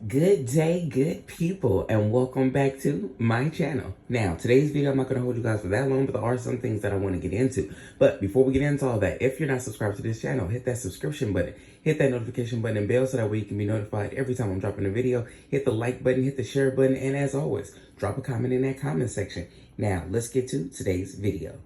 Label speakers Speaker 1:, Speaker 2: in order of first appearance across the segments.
Speaker 1: Good day, good people, and welcome back to my channel. Now, today's video, I'm not going to hold you guys for that long, but there are some things that I want to get into. But before we get into all that, if you're not subscribed to this channel, hit that subscription button, hit that notification button and bell so that way you can be notified every time I'm dropping a video. Hit the like button, hit the share button, and as always, drop a comment in that comment section. Now, let's get to today's video.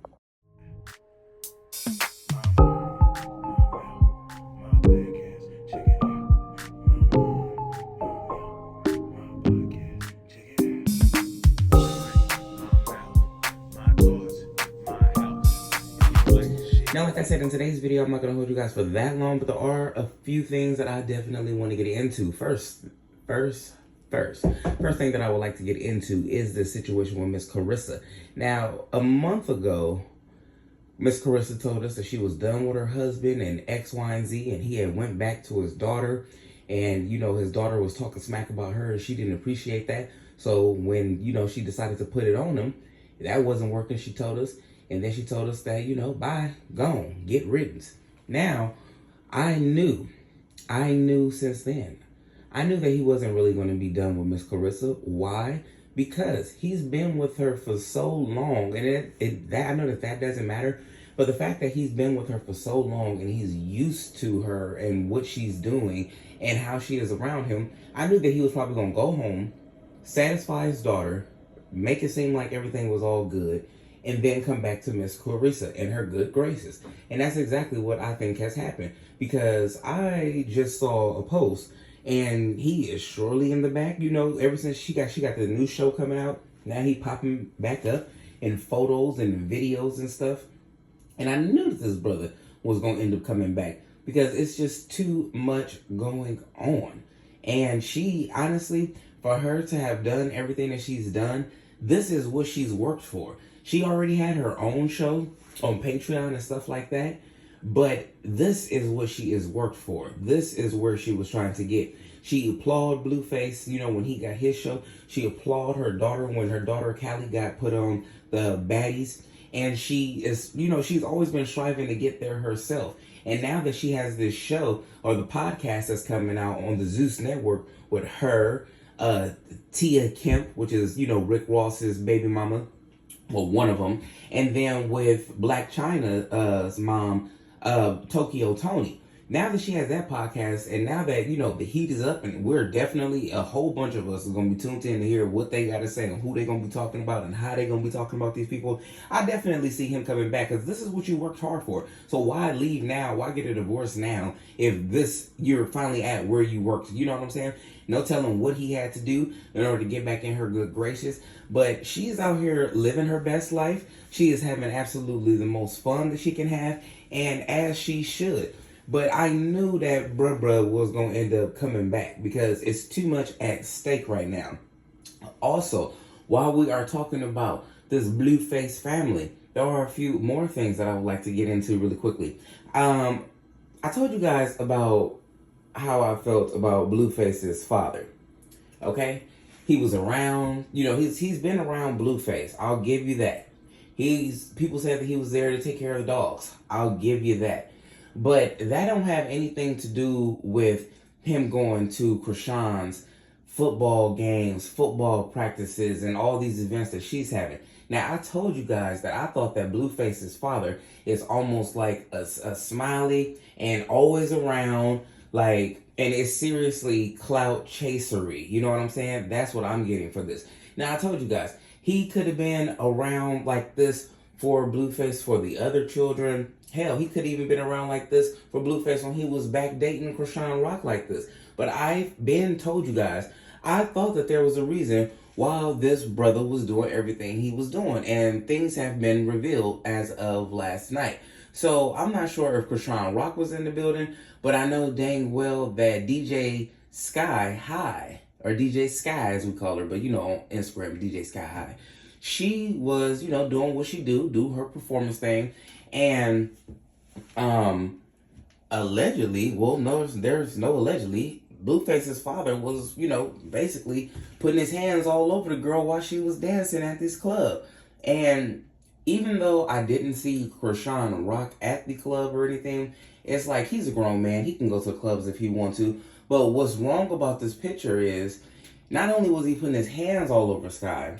Speaker 1: Now, like I said, in today's video, I'm not going to hold you guys for that long, but there are a few things that I definitely want to get into. First thing that I would like to get into is the situation with Miss Karissa. Now, a month ago, Miss Karissa told us that she was done with her husband and X, Y, and Z, and he had went back to his daughter. And, his daughter was talking smack about her, and she didn't appreciate that. So when, she decided to put it on him, that wasn't working, she told us. And then she told us that, bye, gone, get riddance. Now, I knew since then. I knew that he wasn't really going to be done with Miss Karissa. Why? Because he's been with her for so long. And I know that doesn't matter. But the fact that he's been with her for so long and he's used to her and what she's doing and how she is around him, I knew that he was probably going to go home, satisfy his daughter, make it seem like everything was all good, and then come back to Miss Karissa in her good graces. And that's exactly what I think has happened. Because I just saw a post, and he is surely in the back. Ever since she got the new show coming out, now he popping back up in photos and videos and stuff. And I knew that this brother was going to end up coming back. Because it's just too much going on. And she, honestly, for her to have done everything that she's done, this is what she's worked for. She already had her own show on Patreon and stuff like that. But this is what she has worked for. This is where she was trying to get. She applauded Blueface, when he got his show. She applauded her daughter when her daughter Callie got put on the baddies. And she is, she's always been striving to get there herself. And now that she has this show or the podcast that's coming out on the Zeus Network with her, Tia Kemp, which is, Rick Ross's baby mama. Well, one of them. And then with Black China's mom, Tokyo Tony. Now that she has that podcast, and now that, the heat is up, and we're definitely, a whole bunch of us are going to be tuned in to hear what they got to say and who they're going to be talking about and how they're going to be talking about these people. I definitely see him coming back because this is what you worked hard for. So why leave now? Why get a divorce now if you're finally at where you worked? You know what I'm saying? No telling what he had to do in order to get back in her good graces. But she's out here living her best life. She is having absolutely the most fun that she can have, and as she should. But I knew that bruh was going to end up coming back because it's too much at stake right now. Also, while we are talking about this Blueface family, there are a few more things that I would like to get into really quickly. I told you guys about how I felt about Blueface's father. Okay? He was around, he's been around Blueface. I'll give you that. People said that he was there to take care of the dogs. I'll give you that. But that don't have anything to do with him going to Chrisean's football games, football practices, and all these events that she's having. Now, I told you guys that I thought that Blueface's father is almost like a smiley and always around, and it's seriously clout chasery. You know what I'm saying? That's what I'm getting for this. Now, I told you guys, he could have been around like this for Blueface for the other children. Hell, he could have even been around like this for Blueface when he was back dating Chrisean Rock like this. But I've been told you guys, I thought that there was a reason why this brother was doing everything he was doing. And things have been revealed as of last night. So I'm not sure if Chrisean Rock was in the building, but I know dang well that DJ Sky High, or DJ Sky as we call her, but on Instagram, DJ Sky High. She was, doing what she do her performance thing. And allegedly, well, no, there's no allegedly, Blueface's father was, basically putting his hands all over the girl while she was dancing at this club. And even though I didn't see Chrisean Rock at the club or anything, it's like he's a grown man. He can go to the clubs if he wants to. But what's wrong about this picture is not only was he putting his hands all over Sky,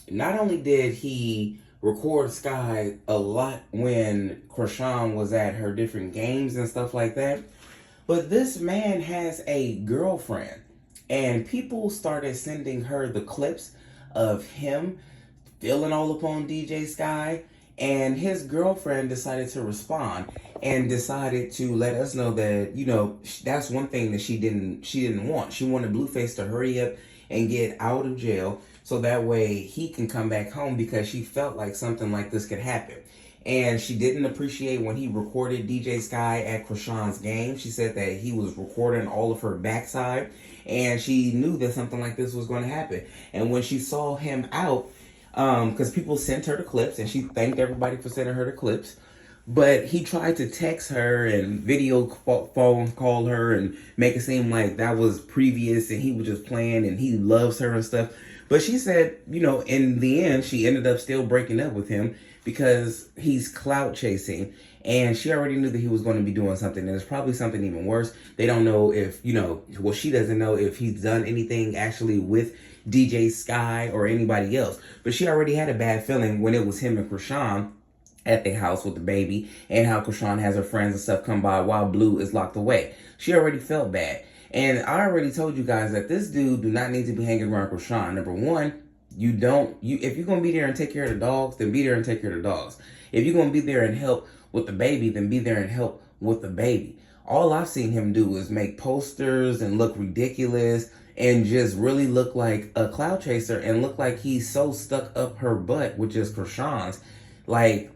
Speaker 1: not only did he record Sky a lot when Chrisean was at her different games and stuff like that, but this man has a girlfriend. And people started sending her the clips of him feeling all upon DJ Sky. And his girlfriend decided to respond and decided to let us know that, you know, that's one thing that she didn't want. She wanted Blueface to hurry up and get out of jail so that way he can come back home, because she felt like something like this could happen. And she didn't appreciate when he recorded DJ Sky at Chrisean's game. She said that he was recording all of her backside, and she knew that something like this was going to happen. And when she saw him out, because people sent her the clips, and she thanked everybody for sending her the clips, but he tried to text her and video phone call her and make it seem like that was previous and he was just playing and he loves her and stuff. But she said, you know, in the end, she ended up still breaking up with him because he's clout chasing. And she already knew that he was going to be doing something. And it's probably something even worse. They don't know if, you know, well, she doesn't know if he's done anything actually with DJ Sky or anybody else. But she already had a bad feeling when it was him and Chrisean at the house with the baby, and how Chrisean has her friends and stuff come by while Blue is locked away. She already felt bad. And I already told you guys that this dude do not need to be hanging around Chrisean. Number one, if you're going to be there and take care of the dogs, then be there and take care of the dogs. If you're going to be there and help with the baby, then be there and help with the baby. All I've seen him do is make posters and look ridiculous and just really look like a cloud chaser and look like he's so stuck up her butt, which is Chrisean's. Like,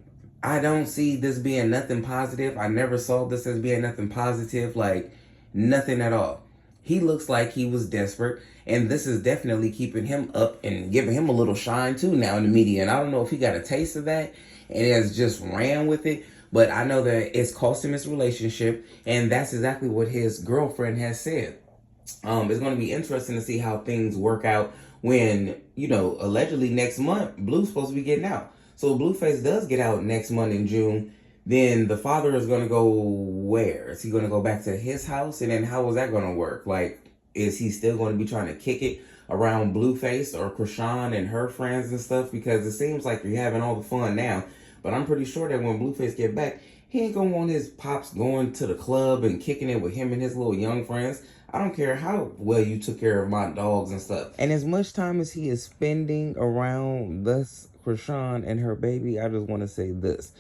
Speaker 1: I don't see this being nothing positive. I never saw this as being nothing positive, like nothing at all. He looks like he was desperate, and this is definitely keeping him up and giving him a little shine too now in the media. And I don't know if he got a taste of that and has just ran with it, but I know that it's cost him his relationship, and that's exactly what his girlfriend has said. It's going to be interesting to see how things work out when, you know, allegedly next month, Blue's supposed to be getting out. So if Blueface does get out next month in June, then the father is going to go where? Is he going to go back to his house? And then how is that going to work? Like, is he still going to be trying to kick it around Blueface or Chrisean and her friends and stuff? Because it seems like you're having all the fun now. But I'm pretty sure that when Blueface get back, he ain't going to want his pops going to the club and kicking it with him and his little young friends. I don't care how well you took care of my dogs and stuff. And as much time as he is spending around this Chrisean and her baby, I just want to say this.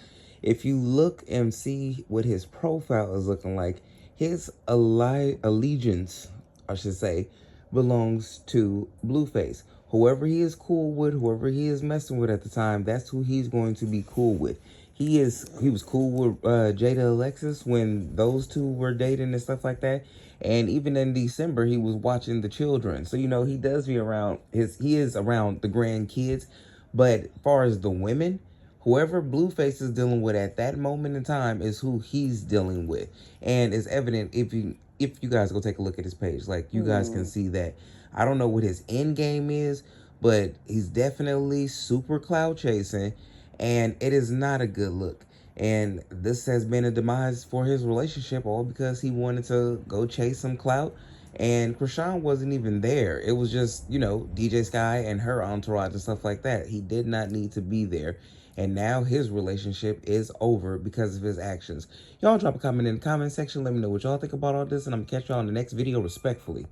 Speaker 1: If you look and see what his profile is looking like, his allegiance, I should say, belongs to Blueface. Whoever he is cool with, whoever he is messing with at the time, that's who he's going to be cool with. He was cool with Jada Alexis when those two were dating and stuff like that. And even in December, he was watching the children. So, you know, he does be around he is around the grandkids. But as far as the women, whoever Blueface is dealing with at that moment in time is who he's dealing with. And it's evident if you guys go take a look at his page, like you guys can see that. I don't know what his end game is, but he's definitely super cloud chasing, and it is not a good look. And this has been a demise for his relationship, all because he wanted to go chase some clout. And Chrisean wasn't even there. It was just, you know, DJ Sky and her entourage and stuff like that. He did not need to be there. And now his relationship is over because of his actions. Y'all drop a comment in the comment section. Let me know what y'all think about all this. And I'm going to catch y'all in the next video respectfully.